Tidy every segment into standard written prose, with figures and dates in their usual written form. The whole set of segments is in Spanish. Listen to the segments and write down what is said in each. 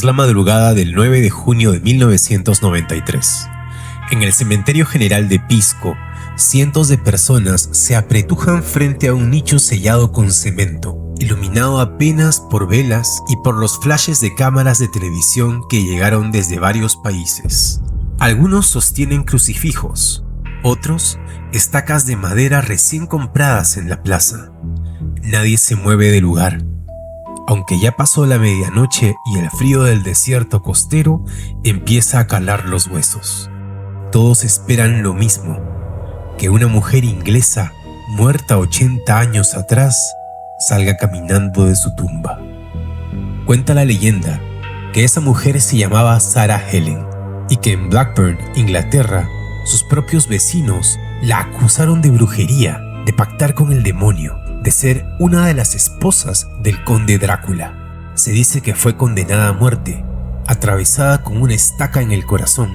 Es la madrugada del 9 de junio de 1993. En el Cementerio General de Pisco, cientos de personas se apretujan frente a un nicho sellado con cemento, iluminado apenas por velas y por los flashes de cámaras de televisión que llegaron desde varios países. Algunos sostienen crucifijos, otros estacas de madera recién compradas en la plaza. Nadie se mueve del lugar. Aunque ya pasó la medianoche y el frío del desierto costero empieza a calar los huesos. Todos esperan lo mismo, que una mujer inglesa, muerta 80 años atrás, salga caminando de su tumba. Cuenta la leyenda que esa mujer se llamaba Sarah Helen y que en Blackburn, Inglaterra, sus propios vecinos la acusaron de brujería, de pactar con el demonio, de ser una de las esposas del conde Drácula. Se dice que fue condenada a muerte, atravesada con una estaca en el corazón,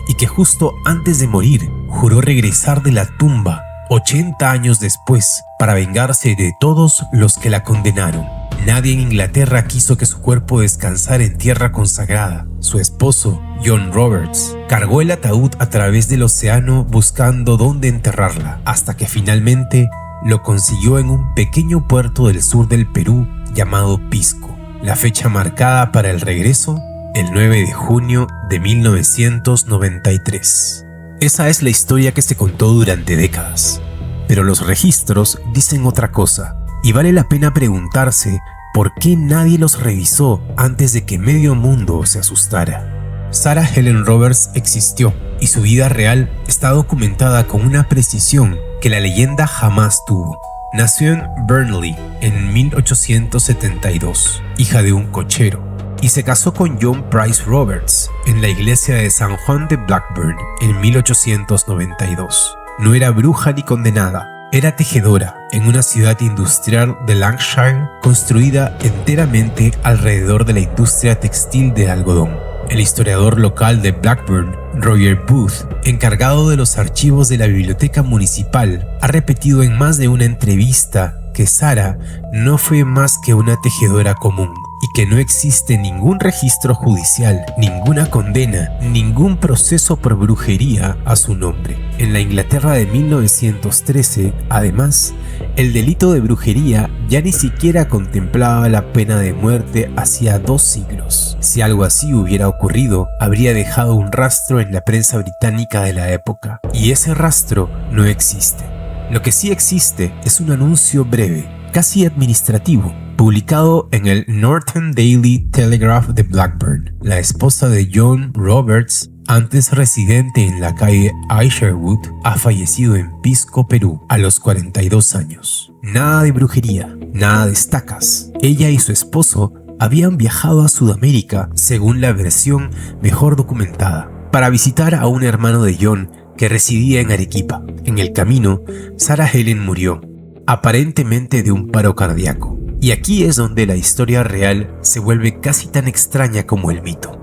y que justo antes de morir juró regresar de la tumba 80 años después para vengarse de todos los que la condenaron. Nadie en Inglaterra quiso que su cuerpo descansara en tierra consagrada. Su esposo, John Roberts, cargó el ataúd a través del océano buscando dónde enterrarla, hasta que finalmente lo consiguió en un pequeño puerto del sur del Perú llamado Pisco. La fecha marcada para el regreso, el 9 de junio de 1993. Esa es la historia que se contó durante décadas, pero los registros dicen otra cosa, y vale la pena preguntarse por qué nadie los revisó antes de que medio mundo se asustara. Sarah Helen Roberts existió, y su vida real está documentada con una precisión que la leyenda jamás tuvo. Nació en Burnley en 1872, hija de un cochero, y se casó con John Price Roberts en la iglesia de San Juan de Blackburn en 1892. No era bruja ni condenada, era tejedora en una ciudad industrial de Lancashire construida enteramente alrededor de la industria textil de algodón. El historiador local de Blackburn, Roger Booth, encargado de los archivos de la biblioteca municipal, ha repetido en más de una entrevista que Sarah no fue más que una tejedora común y que no existe ningún registro judicial, ninguna condena, ningún proceso por brujería a su nombre. En la Inglaterra de 1913, además, el delito de brujería ya ni siquiera contemplaba la pena de muerte hacía 2 siglos. Si algo así hubiera ocurrido, habría dejado un rastro en la prensa británica de la época, y ese rastro no existe. Lo que sí existe es un anuncio breve, casi administrativo, publicado en el Northern Daily Telegraph de Blackburn. La esposa de John Roberts, antes residente en la calle Isherwood, ha fallecido en Pisco, Perú, a los 42 años. Nada de brujería, nada de estacas. Ella y su esposo habían viajado a Sudamérica, según la versión mejor documentada, para visitar a un hermano de John que residía en Arequipa. En el camino, Sarah Helen murió, aparentemente de un paro cardíaco. Y aquí es donde la historia real se vuelve casi tan extraña como el mito.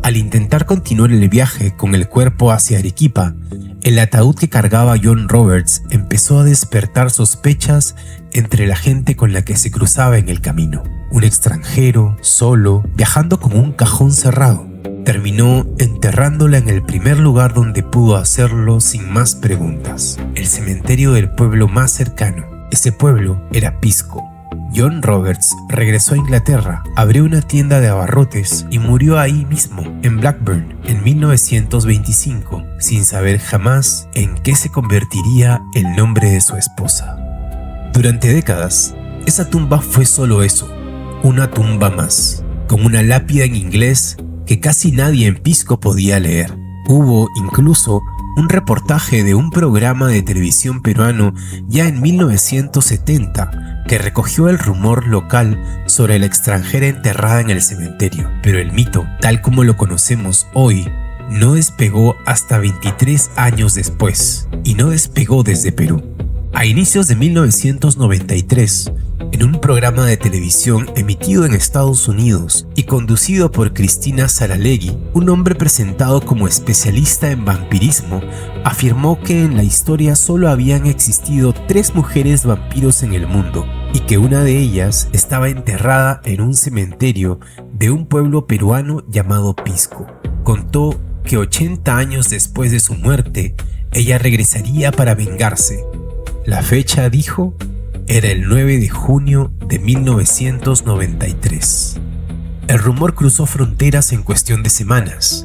Al intentar continuar el viaje con el cuerpo hacia Arequipa, el ataúd que cargaba John Roberts empezó a despertar sospechas entre la gente con la que se cruzaba en el camino. Un extranjero, solo, viajando con un cajón cerrado. Terminó enterrándola en el primer lugar donde pudo hacerlo sin más preguntas, el cementerio del pueblo más cercano. Ese pueblo era Pisco. John Roberts regresó a Inglaterra, abrió una tienda de abarrotes y murió ahí mismo, en Blackburn, en 1925, sin saber jamás en qué se convertiría el nombre de su esposa. Durante décadas, esa tumba fue solo eso, una tumba más, con una lápida en inglés que casi nadie en Pisco podía leer. Hubo incluso un reportaje de un programa de televisión peruano ya en 1970 que recogió el rumor local sobre la extranjera enterrada en el cementerio, pero el mito, tal como lo conocemos hoy, no despegó hasta 23 años después, y no despegó desde Perú. A inicios de 1993, en un programa de televisión emitido en Estados Unidos y conducido por Cristina Saralegui, un hombre presentado como especialista en vampirismo afirmó que en la historia solo habían existido 3 mujeres vampiros en el mundo y que una de ellas estaba enterrada en un cementerio de un pueblo peruano llamado Pisco. Contó que 80 años después de su muerte, ella regresaría para vengarse. La fecha, dijo, era el 9 de junio de 1993. El rumor cruzó fronteras en cuestión de semanas.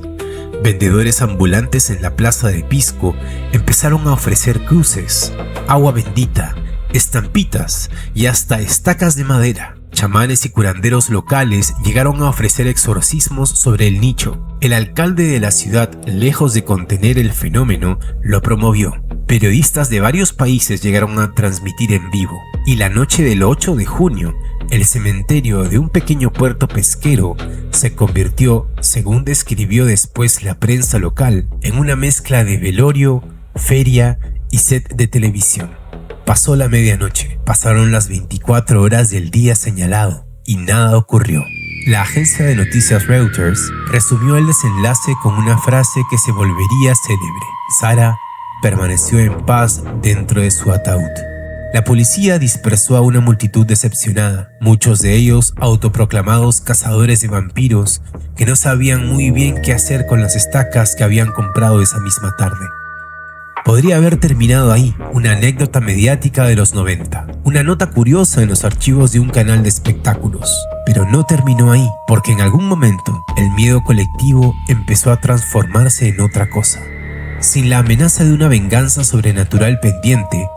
Vendedores ambulantes en la plaza de Pisco empezaron a ofrecer cruces, agua bendita, estampitas y hasta estacas de madera. Chamanes y curanderos locales llegaron a ofrecer exorcismos sobre el nicho. El alcalde de la ciudad, lejos de contener el fenómeno, lo promovió. Periodistas de varios países llegaron a transmitir en vivo. Y la noche del 8 de junio, el cementerio de un pequeño puerto pesquero se convirtió, según describió después la prensa local, en una mezcla de velorio, feria y set de televisión. Pasó la medianoche, pasaron las 24 horas del día señalado y nada ocurrió. La agencia de noticias Reuters resumió el desenlace con una frase que se volvería célebre: Sara permaneció en paz dentro de su ataúd. La policía dispersó a una multitud decepcionada, muchos de ellos autoproclamados cazadores de vampiros que no sabían muy bien qué hacer con las estacas que habían comprado esa misma tarde. Podría haber terminado ahí, una anécdota mediática de los 90, una nota curiosa en los archivos de un canal de espectáculos. Pero no terminó ahí, porque en algún momento el miedo colectivo empezó a transformarse en otra cosa. Sin la amenaza de una venganza sobrenatural pendiente,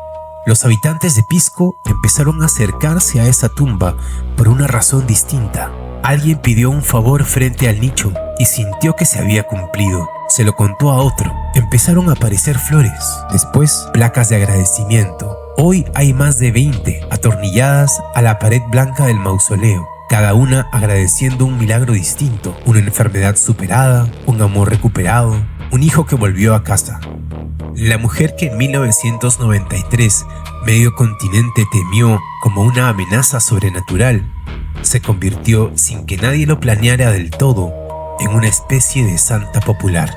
los habitantes de Pisco empezaron a acercarse a esa tumba por una razón distinta. Alguien pidió un favor frente al nicho y sintió que se había cumplido. Se lo contó a otro. Empezaron a aparecer flores, después placas de agradecimiento. Hoy hay más de 20 atornilladas a la pared blanca del mausoleo, cada una agradeciendo un milagro distinto, una enfermedad superada, un amor recuperado, un hijo que volvió a casa. La mujer que en 1993 medio continente temió como una amenaza sobrenatural, se convirtió, sin que nadie lo planeara del todo, en una especie de santa popular.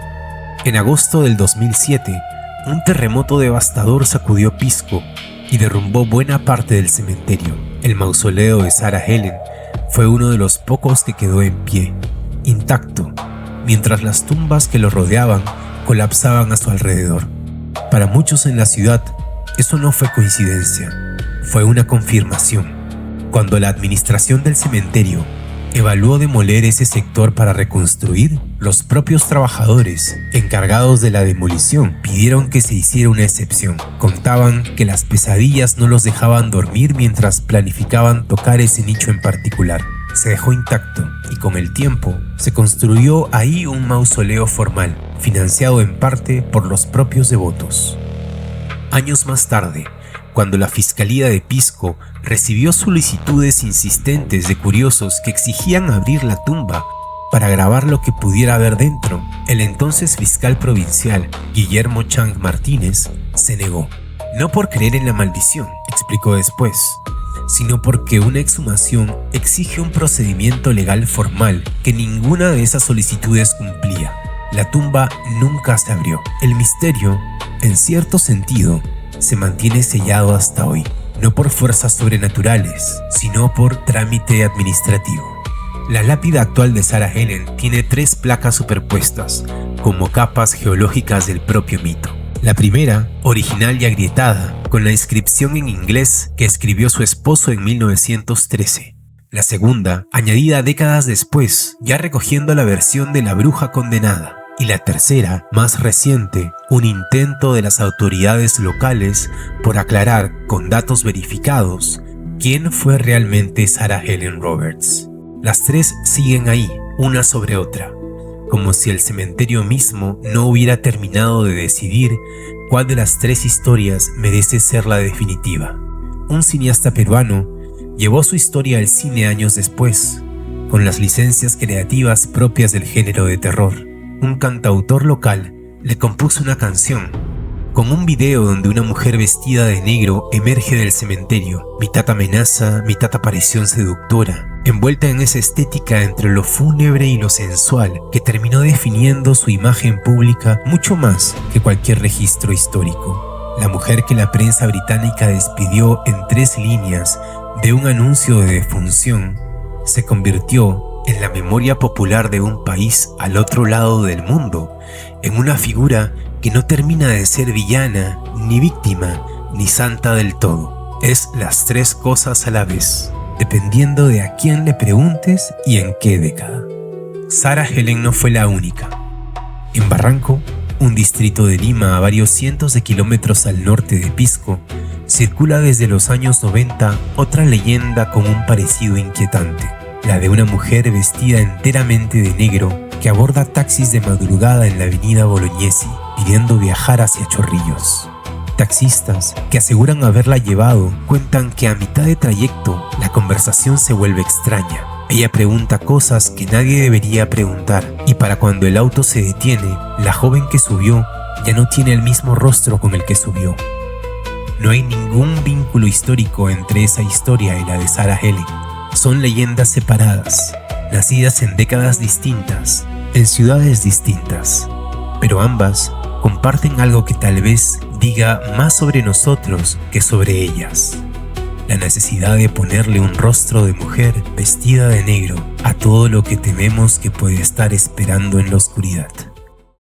En agosto del 2007, un terremoto devastador sacudió Pisco y derrumbó buena parte del cementerio. El mausoleo de Sarah Helen fue uno de los pocos que quedó en pie, intacto, mientras las tumbas que lo rodeaban colapsaban a su alrededor. Para muchos en la ciudad, eso no fue coincidencia, fue una confirmación. Cuando la administración del cementerio evaluó demoler ese sector para reconstruir, los propios trabajadores encargados de la demolición pidieron que se hiciera una excepción. Contaban que las pesadillas no los dejaban dormir mientras planificaban tocar ese nicho en particular. Se dejó intacto y con el tiempo se construyó ahí un mausoleo formal, financiado en parte por los propios devotos. Años más tarde, cuando la Fiscalía de Pisco recibió solicitudes insistentes de curiosos que exigían abrir la tumba para grabar lo que pudiera haber dentro, el entonces fiscal provincial, Guillermo Chang Martínez, se negó. No por creer en la maldición, explicó después, sino porque una exhumación exige un procedimiento legal formal que ninguna de esas solicitudes cumplía. La tumba nunca se abrió. El misterio, en cierto sentido, se mantiene sellado hasta hoy, no por fuerzas sobrenaturales, sino por trámite administrativo. La lápida actual de Sarah Helen tiene 3 placas superpuestas, como capas geológicas del propio mito. La primera, original y agrietada, con la inscripción en inglés que escribió su esposo en 1913. La segunda, añadida décadas después, ya recogiendo la versión de la bruja condenada. Y la tercera, más reciente, un intento de las autoridades locales por aclarar con datos verificados quién fue realmente Sarah Helen Roberts. Las 3 siguen ahí, una sobre otra, como si el cementerio mismo no hubiera terminado de decidir cuál de las 3 historias merece ser la definitiva. Un cineasta peruano llevó su historia al cine años después, con las licencias creativas propias del género de terror. Un cantautor local le compuso una canción, con un video donde una mujer vestida de negro emerge del cementerio, mitad amenaza, mitad aparición seductora, envuelta en esa estética entre lo fúnebre y lo sensual que terminó definiendo su imagen pública mucho más que cualquier registro histórico. La mujer que la prensa británica despidió en 3 líneas de un anuncio de defunción se convirtió en la memoria popular de un país al otro lado del mundo, en una figura que no termina de ser villana, ni víctima, ni santa del todo. Es las tres cosas a la vez, dependiendo de a quién le preguntes y en qué década. Sarah Helen no fue la única. En Barranco, un distrito de Lima a varios cientos de kilómetros al norte de Pisco, circula desde los años 90 otra leyenda con un parecido inquietante, la de una mujer vestida enteramente de negro que aborda taxis de madrugada en la avenida Bolognesi pidiendo viajar hacia Chorrillos. Taxistas que aseguran haberla llevado cuentan que a mitad de trayecto la conversación se vuelve extraña. Ella pregunta cosas que nadie debería preguntar y para cuando el auto se detiene, la joven que subió ya no tiene el mismo rostro con el que subió. No hay ningún vínculo histórico entre esa historia y la de Sarah Helen. Son leyendas separadas, nacidas en décadas distintas, en ciudades distintas, pero ambas comparten algo que tal vez diga más sobre nosotros que sobre ellas. La necesidad de ponerle un rostro de mujer vestida de negro a todo lo que tememos que puede estar esperando en la oscuridad.